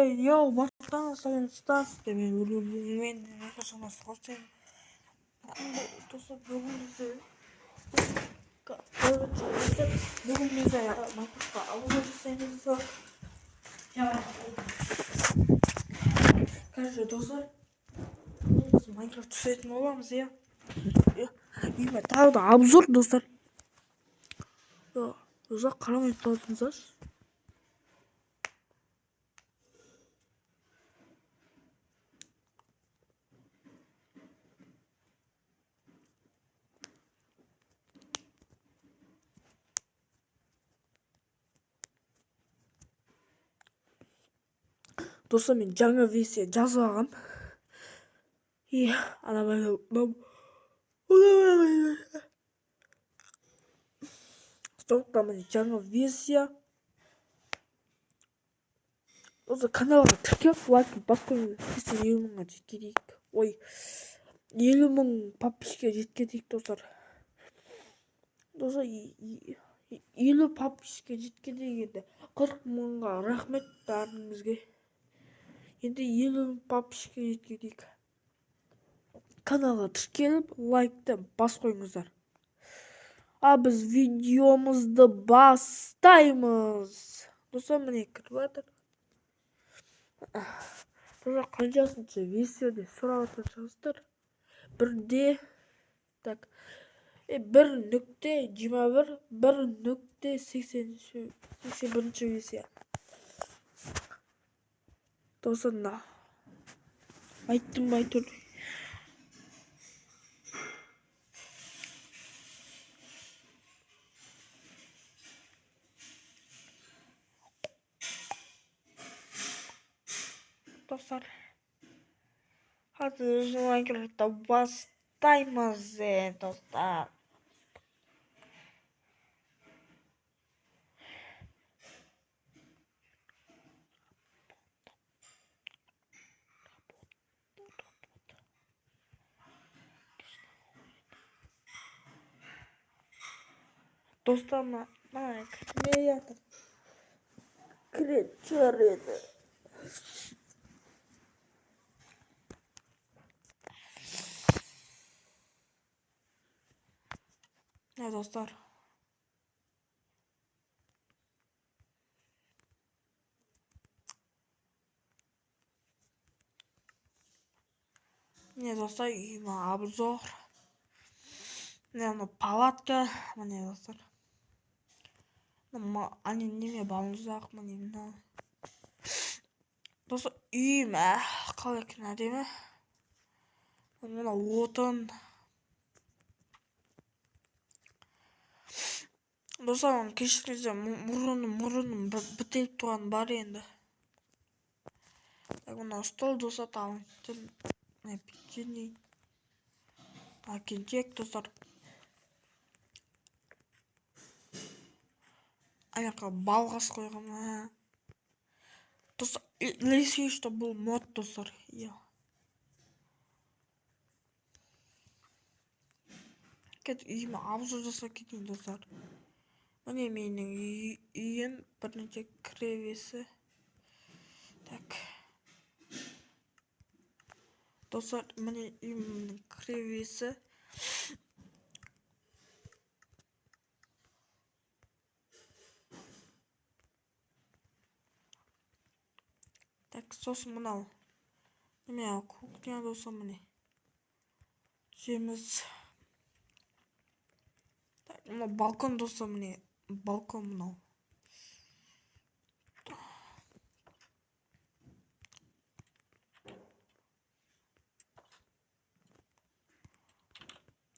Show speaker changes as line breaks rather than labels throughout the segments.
Йоу, баштан сайын Стас мен жаңа сұрасам. Достар, бүгін бізде Майнкрафтқа ауыл жасаймыз. Короче, достар, біз Майнкрафт түсетін боламыз, иә. Үйме тағы да обзор, достар. Достар, қарамай қалдыңыздаршы. Достар, мен жаңа версия жазып алғам. Сондықтан міне жаңа версия. Осы каналға тіркеліп, лайк басып қойыңыз. 50 мыңға жеткенейік. 50 мың подписчикке жеткенейік, достар. Достар, 50 подписчикке жеткенейік енді. 40 мыңға рахмет бәріңізге. Енді 50 мың подписчикке жеткенейік. Каналға тіркеліп, лайкты басып қойыңыздар. Біз видеомызды бастаймыз. Достар, міне кіріп жатыр. Достар, қаншасыншы версияда сұрап жатырсыздар. 1.21, 1.81 версия. Достар, айттым ба айтыр. Достар, қазір Майнкрафтта бастаймыз, достар. Достар, кіре жатыр. Кіре шығар еді. Достар. Достар, үйіме обзор. Палатка. Достар. Неме балмұздақ. Достар, үйіме қалай екен әдемі. Отын. Достар, кешіріңіздер, мұрыным бітеліп тұрған бар енді. Стол, достар, талынтын. Печенье. Кенжек, достар. Аяққа балғас қойғам. Достар, ілесей, что бұл мод, достар. Кет үйіме обзор жасап кетейін, достар. Міне менің үйім бірінші кіребесі. Так. Достар, міне үйімнің кіребесі. Так, сосын мынау. Неме кухня, достар, міне. Жеміз. Так, мынау балкон, достар, міне. Балкон мынау.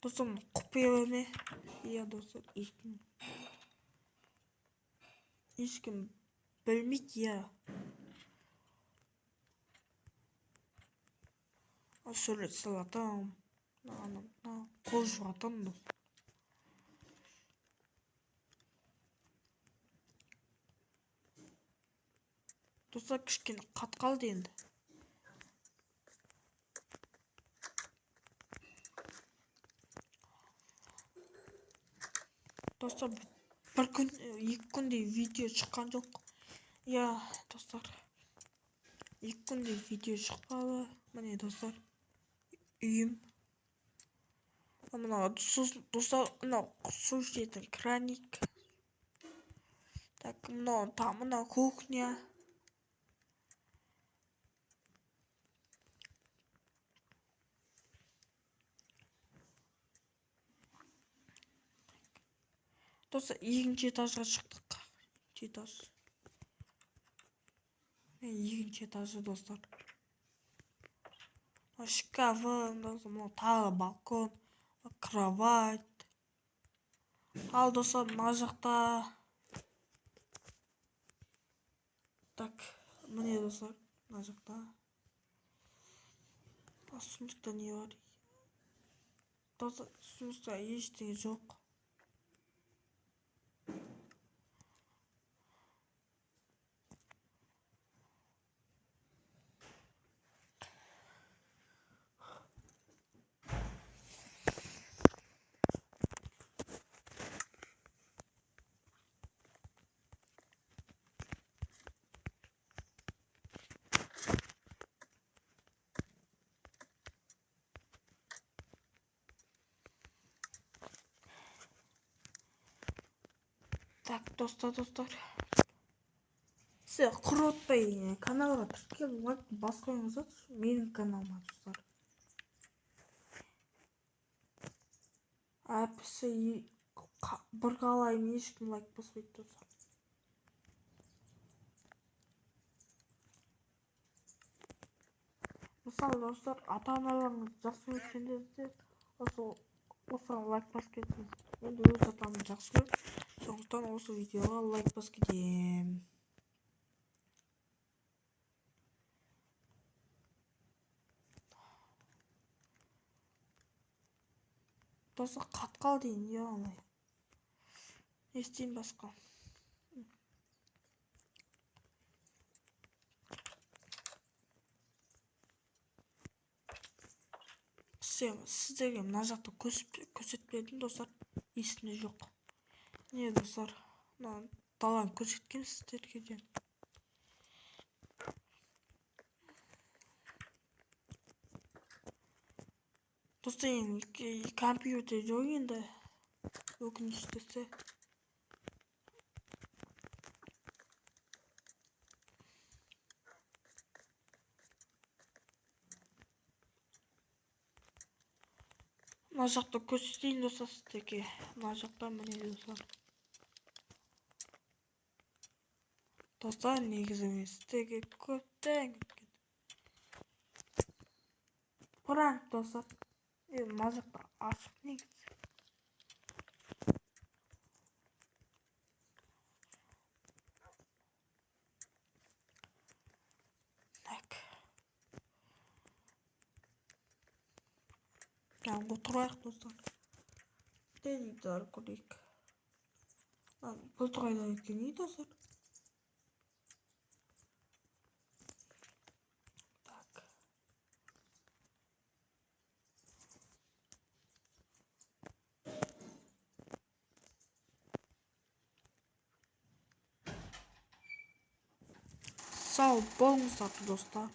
Достар, құпия не? Достар, ешкім білмейді, Сөйлет салатам. Қол жуатам, достар. Достар, кішкене қатқалды енді. Достар, бір күн, 2 күнде видео шыққан жоқ. Достар. 2 күндей видео шықпады. Міне достар, үйім. Мынау достар, мынау су ішетін краник. Так, мынау кухня. Достар, 2-ші этажға шықтық. 2-ші этаж. 2-ші этажы достар. Шкафы, мынау тағы балкон, кровать. Ал достар, мына жақта. Так, міне достар, мына жақта. Сұмдықта не бар? Достар, сұмдықта ештеңе жоқ. Так, достар. Сіз құротпай каналға тіркеліп лайк басып қойыңыздар. Менің каналыма достар. Әпісі бір қалайым ешкім лайк баспайды достар. Мысалы достар, ата-аналарыңыз жақсы көрсеңіздер, осыған лайк басып кетіңіз. Енді өз атамды жақсы көріп, сондықтан осы видеоға лайк басып кетем. Достар, қатқал дейін, не алай. Не істейін басқа? Сіздерге мына жақты көрсетіп бердім достар. Есімде жоқ. Не достар, даланы көрсеткен сіздерге де. Достар, компьютер жоқ енді. Өкініштісі. Мына жақта көрсетейін достар сіздерге. Мына жақта міне достар. Достар, негізі мен сіздерге көптен кеткен. Пранк достар. Мына жақта ашық негізі. Так. Отырайық достар. Теледидар көрейік. Бұл тұрайда өткен ей достар. Так. Сау болыңыздар достар.